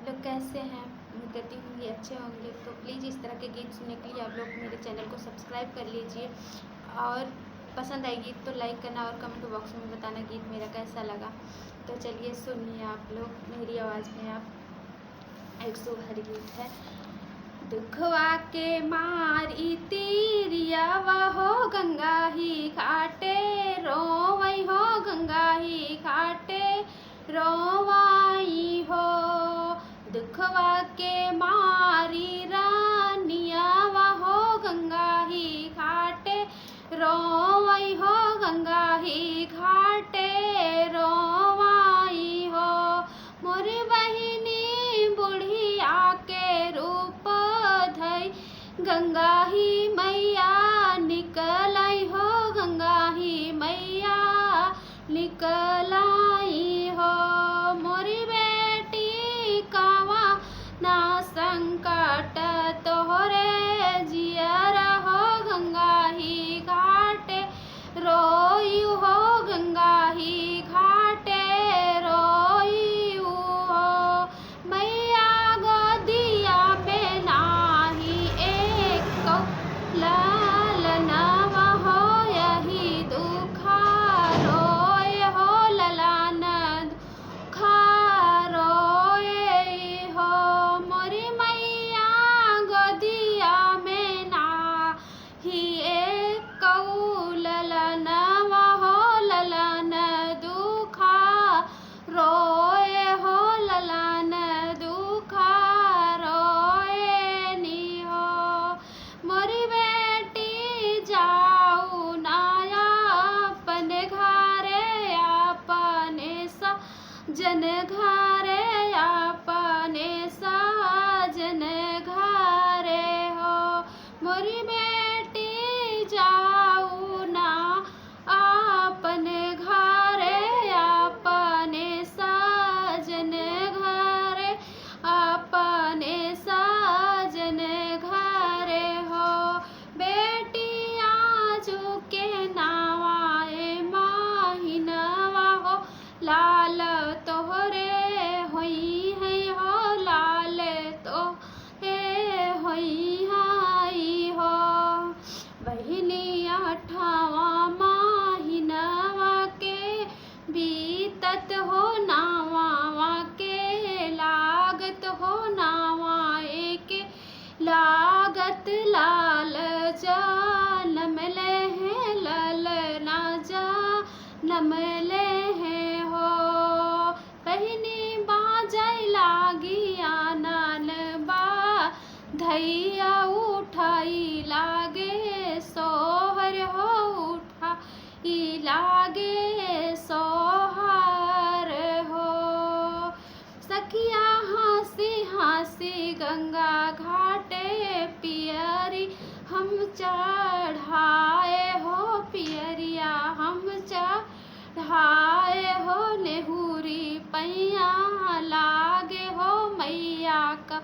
लोग कैसे हैं? उम्मीद करती हूँ ये अच्छे होंगे। तो प्लीज़ इस तरह के गीत सुनने के लिए आप लोग मेरे चैनल को सब्सक्राइब कर लीजिए और पसंद आए गीत तो लाइक करना और कमेंट बॉक्स में बताना गीत मेरा कैसा लगा। तो चलिए सुनिए आप लोग मेरी आवाज़ में। आप एक सुघर गीत है। दुखवा के मारी तीरिया हो गंगा ही घाटे रोवई हो गंगा ही घाटे रोवाई हो। दुखवा के मारी रानिया हो गंगा ही घाटे रोवई हो गंगा ही घाटे रोवाई हो। मोरी बहिनी बुढ़िया के रूप धई गंगा ही मैया निकलाई हो गंगा ही मैया निकलाई हो। मोरी बेटी कावा ना संकट तोहरे जियर हो गंगा ही घाटे रोयू हो गंगा ही घाटे रोयू हो। मैया गोदिया में नाही एक लालनवा हो यही दुखा रोय हो ललान दुखा रोय हो। मोरी मैया गोदिया में नाही एक ललनवा हो ललन दुखा रोय हो ललन दुखा रोय नी हो। मोरी बेटी जाऊ नाया अपने घरे अपने जन घरे अपने जन घरे हो। मोरी बेटी जाऊ ना अपने घरे अपने सजन घरे अपने सजन घरे हो। बेटी आजू के नावाए माहिनवा हो लाल तोहरे होई है हो लाल तो हे होई हाई हो। बहिनी अठावा माहिनवा के बीतत हो नावा के लागत हो नावा के लागत लाल जानम ले है लल ना जानम ले है हो। बहिनी बाजै लागी आनन बा धैया उठाई लागे सोहर हो उठाई लागे सोहर हो। सखिया हंसी हंसी गंगा घाटे पियरी हम चढ़ाए हो पियरिया हम चढ़ाए हो। नेहुरी पैया लागे हो मैया का